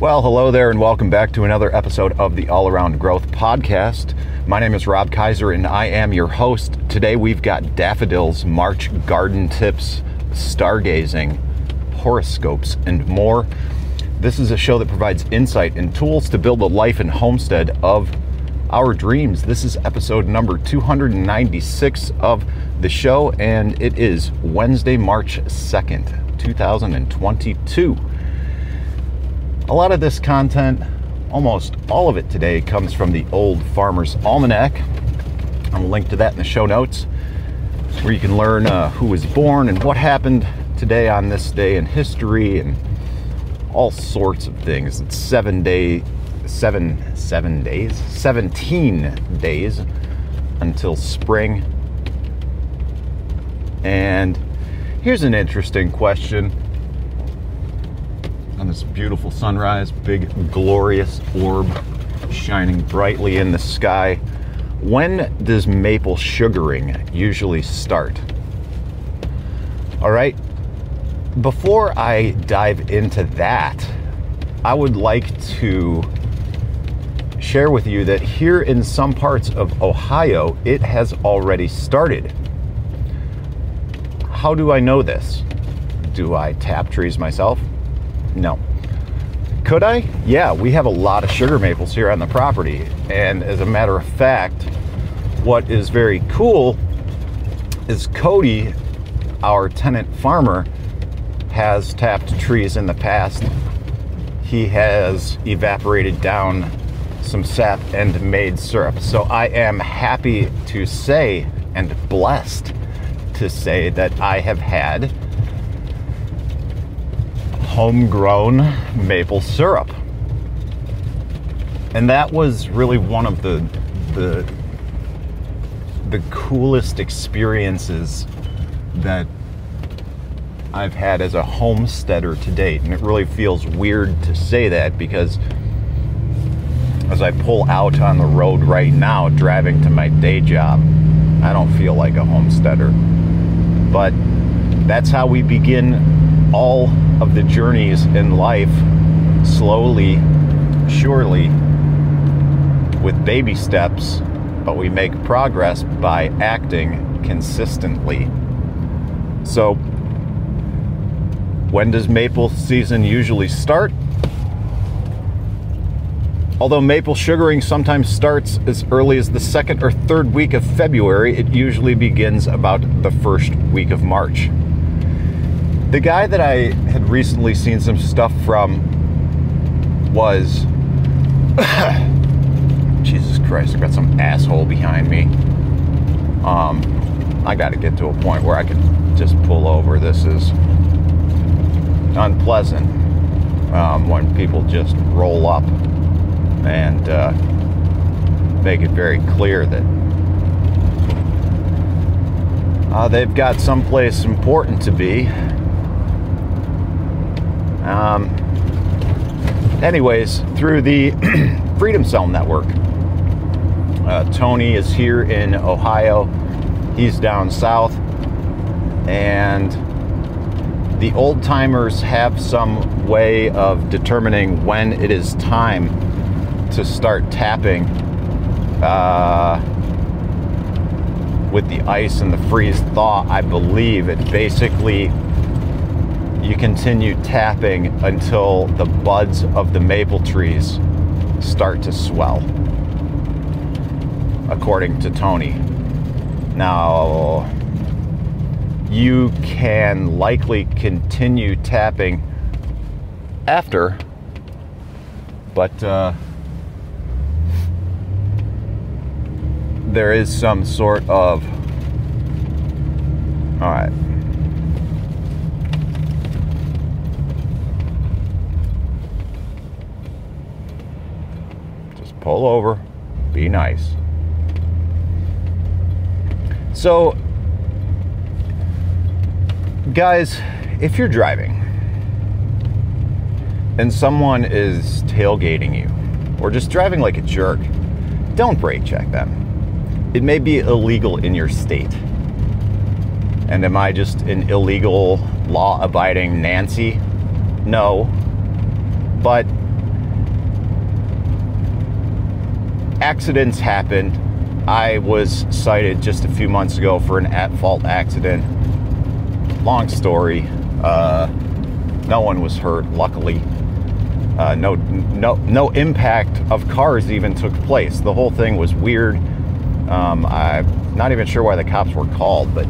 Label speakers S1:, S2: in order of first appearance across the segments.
S1: Well, hello there and welcome back to another episode of the All Around Growth Podcast. My name is Rob Kaiser and I am your host. Today we've got daffodils, March garden tips, stargazing, horoscopes, and more. This is a show that provides insight and tools to build a life and homestead of our dreams. This is episode number 296 of the show, and it is Wednesday, March 2nd, 2022. A lot of this content, almost all of it today, comes from the Old Farmer's Almanac. I'll link to that in the show notes, where you can learn who was born and what happened today on this day in history and all sorts of things. It's 17 days until spring. And here's an interesting question. On this beautiful sunrise, big glorious orb shining brightly in the sky. When does maple sugaring usually start? All right, before I dive into that, I would like to share with you that here in some parts of Ohio, it has already started. How do I know this? Do I tap trees myself? No. Could I? Yeah, we have a lot of sugar maples here on the property. And as a matter of fact, what is very cool is Cody, our tenant farmer, has tapped trees in the past. He has evaporated down some sap and made syrup. So I am happy to say and blessed to say that I have had homegrown maple syrup. And that was really one of the coolest experiences that I've had as a homesteader to date. And it really feels weird to say that because as I pull out on the road right now, driving to my day job, I don't feel like a homesteader. But that's how we begin all of the journeys in life, slowly, surely, with baby steps, but we make progress by acting consistently. So, when does maple season usually start? Although maple sugaring sometimes starts as early as the second or third week of February, it usually begins about the first week of March. The guy that I had recently seen some stuff from was Jesus Christ, I've got some asshole behind me. I got to get to a point where I can just pull over. This is unpleasant when people just roll up and make it very clear that they've got someplace important to be. Anyways, through the Freedom Cell Network, Tony is here in Ohio. He's down south, and the old timers have some way of determining when it is time to start tapping with the ice and the freeze thaw. I believe it basically, you continue tapping until the buds of the maple trees start to swell, according to Tony. Now, you can likely continue tapping after, but there is some sort of, all right. Pull over, be nice. So, guys, if you're driving and someone is tailgating you or just driving like a jerk, don't brake check them. It may be illegal in your state. And am I just an illegal, law-abiding Nancy? No. But accidents happen. I was cited just a few months ago for an at-fault accident. Long story. No one was hurt, luckily. No impact of cars even took place. The whole thing was weird. I'm not even sure why the cops were called, but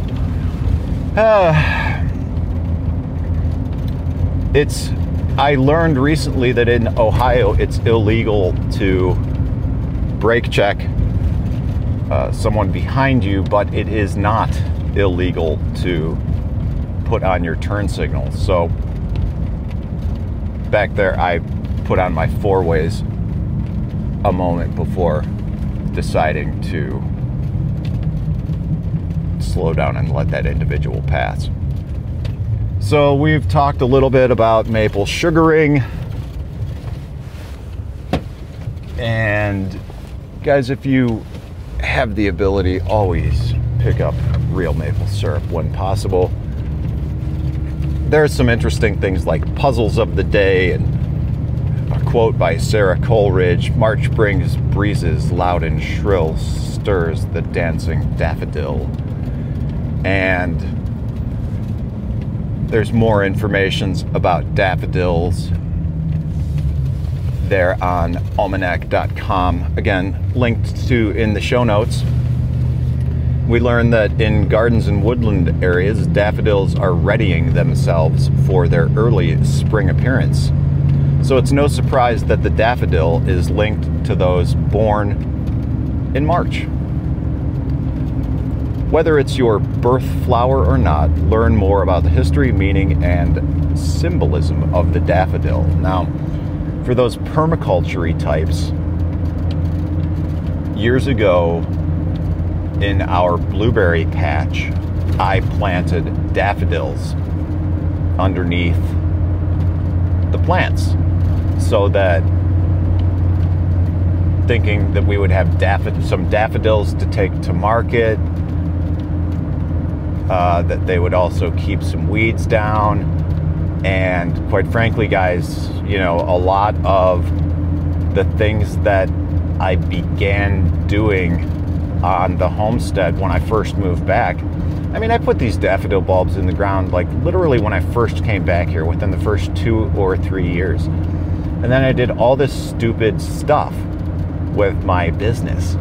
S1: I learned recently that in Ohio it's illegal to brake check someone behind you, but it is not illegal to put on your turn signals. So back there I put on my four ways a moment before deciding to slow down and let that individual pass. So we've talked a little bit about maple sugaring, and guys, if you have the ability, always pick up real maple syrup when possible. There's some interesting things like puzzles of the day, and a quote by Sarah Coleridge: "March brings breezes loud and shrill, stirs the dancing daffodil." And there's more information about daffodils there on almanac.com. Again, linked to in the show notes. We learned that in gardens and woodland areas, daffodils are readying themselves for their early spring appearance. So it's no surprise that the daffodil is linked to those born in March. Whether it's your birth flower or not, learn more about the history, meaning, and symbolism of the daffodil. Now, for those permaculture types, years ago in our blueberry patch, I planted daffodils underneath the plants, so that, thinking that we would have some daffodils to take to market, that they would also keep some weeds down. And quite frankly, guys, you know, a lot of the things that I began doing on the homestead when I first moved back, I mean, I put these daffodil bulbs in the ground like literally when I first came back here, within the first 2 or 3 years. And then I did all this stupid stuff with my business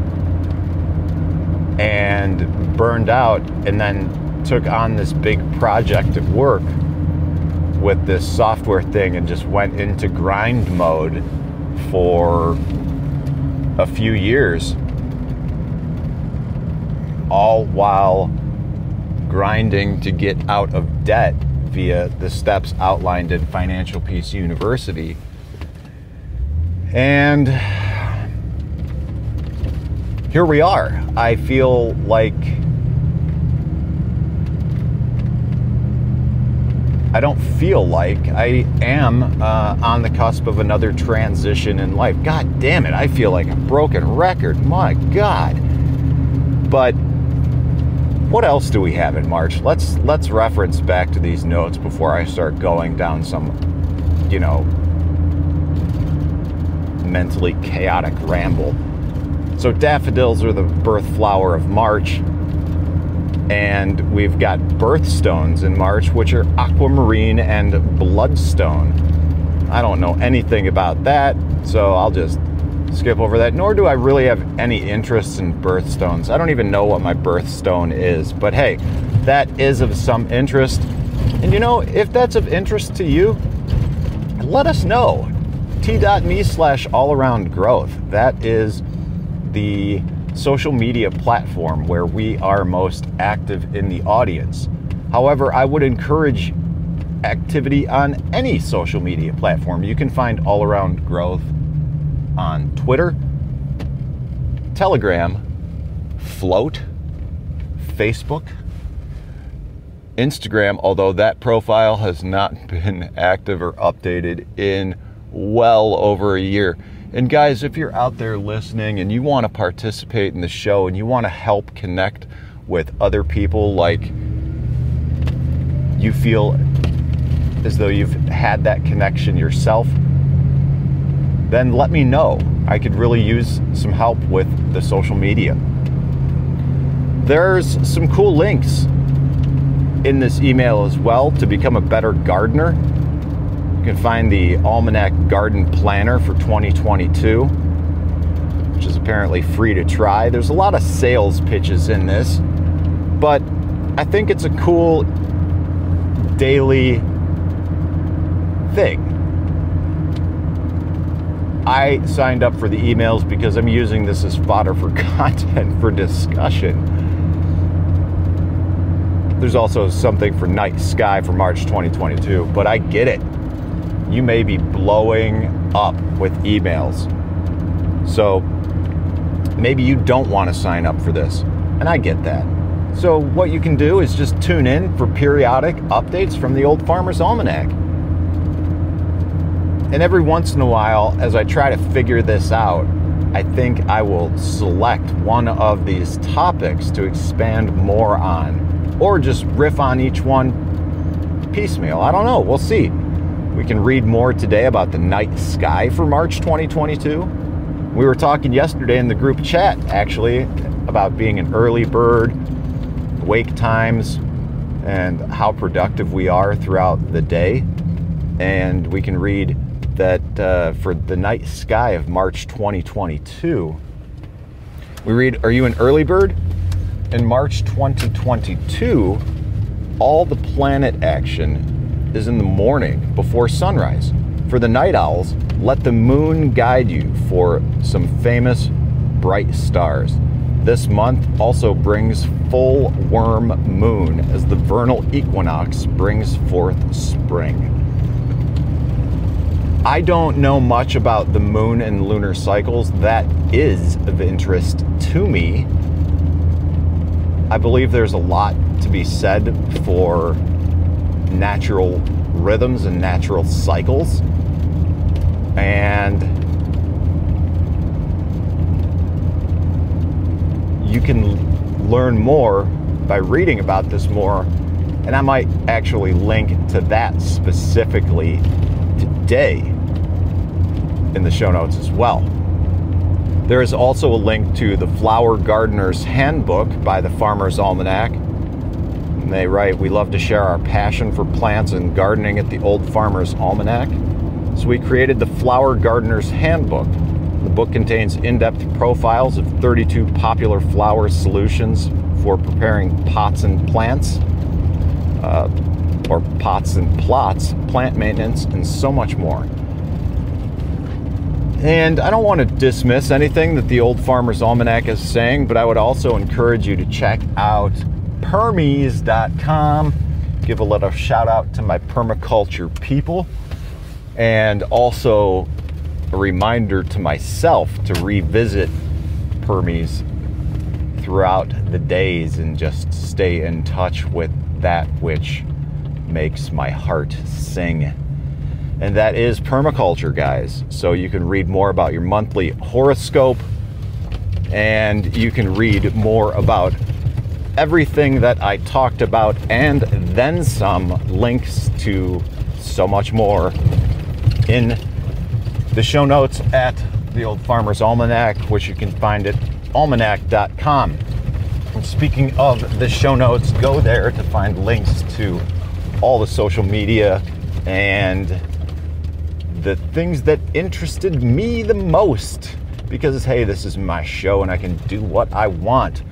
S1: and burned out, and then took on this big project at work with this software thing and just went into grind mode for a few years, all while grinding to get out of debt via the steps outlined in Financial Peace University. And here we are. I feel like I don't feel like I am on the cusp of another transition in life. God damn it, I feel like a broken record. My God. But what else do we have in March? Let's reference back to these notes before I start going down some, you know, mentally chaotic ramble. So daffodils are the birth flower of March. And we've got birthstones in March, which are aquamarine and bloodstone. I don't know anything about that, so I'll just skip over that. Nor do I really have any interest in birthstones. I don't even know what my birthstone is. But hey, that is of some interest. And you know, if that's of interest to you, let us know. t.me/allaroundgrowth. That is the social media platform where we are most active in the audience. However, I would encourage activity on any social media platform. You can find All Around Growth on Twitter, Telegram, Float, Facebook, Instagram, although that profile has not been active or updated in well over a year. And guys, if you're out there listening and you want to participate in the show and you want to help connect with other people, like you feel as though you've had that connection yourself, then let me know. I could really use some help with the social media. There's some cool links in this email as well to become a better gardener. You can find the Almanac Garden Planner for 2022, which is apparently free to try. There's a lot of sales pitches in this, but I think it's a cool daily thing. I signed up for the emails because I'm using this as fodder for content for discussion. There's also something for night sky for March 2022, but I get it. You may be blowing up with emails. So maybe you don't want to sign up for this, and I get that. So what you can do is just tune in for periodic updates from the Old Farmer's Almanac. And every once in a while, as I try to figure this out, I think I will select one of these topics to expand more on, or just riff on each one piecemeal. I don't know, we'll see. We can read more today about the night sky for March 2022. We were talking yesterday in the group chat, actually, about being an early bird, wake times, and how productive we are throughout the day. And we can read that for the night sky of March 2022, we read, are you an early bird? In March 2022, all the planet action is in the morning before sunrise. For the night owls, let the moon guide you for some famous bright stars. This month also brings full worm moon as the vernal equinox brings forth spring. I don't know much about the moon and lunar cycles. That is of interest to me. I believe there's a lot to be said for natural rhythms and natural cycles. And you can learn more by reading about this more. And I might actually link to that specifically today in the show notes as well. There is also a link to the Flower Gardener's Handbook by the Farmer's Almanac. And they write, we love to share our passion for plants and gardening at the Old Farmer's Almanac. So we created the Flower Gardener's Handbook. The book contains in-depth profiles of 32 popular flower solutions for preparing pots and plants, or pots and plots, plant maintenance, and so much more. And I don't want to dismiss anything that the Old Farmer's Almanac is saying, but I would also encourage you to check out permies.com. Give a little shout out to my permaculture people, and also a reminder to myself to revisit Permies throughout the days and just stay in touch with that which makes my heart sing. And that is permaculture, guys. So you can read more about your monthly horoscope, and you can read more about everything that I talked about, and then some. Links to so much more in the show notes at the Old Farmer's Almanac, which you can find at almanac.com. And speaking of the show notes, go there to find links to all the social media and the things that interested me the most, because hey, this is my show and I can do what I want.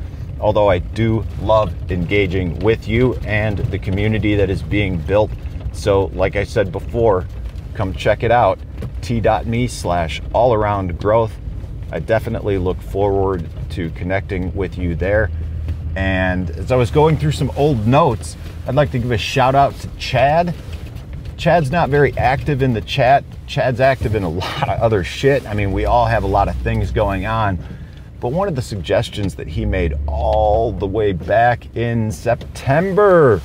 S1: Although I do love engaging with you and the community that is being built. So like I said before, come check it out, t.me/allaroundgrowth. I definitely look forward to connecting with you there. And as I was going through some old notes, I'd like to give a shout out to Chad. Chad's not very active in the chat. Chad's active in a lot of other shit. I mean, we all have a lot of things going on. But one of the suggestions that he made all the way back in September,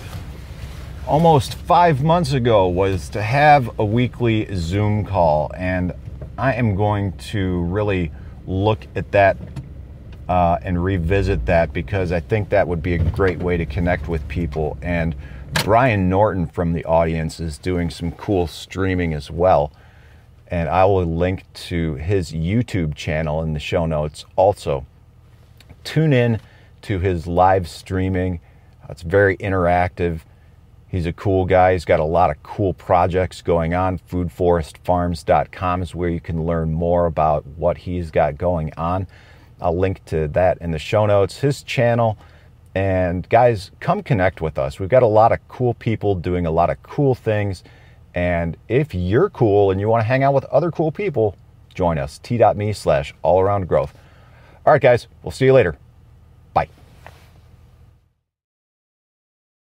S1: almost 5 months ago, was to have a weekly Zoom call. And I am going to really look at that and revisit that, because I think that would be a great way to connect with people. And Brian Norton from the audience is doing some cool streaming as well. and I will link to his YouTube channel in the show notes also. Tune in to his live streaming. It's very interactive. He's a cool guy. He's got a lot of cool projects going on. Foodforestfarms.com is where you can learn more about what he's got going on. I'll link to that in the show notes, his channel. And guys, come connect with us. We've got a lot of cool people doing a lot of cool things. And if you're cool and you want to hang out with other cool people, join us. T.me/allaroundgrowth. All right, guys, we'll see you later.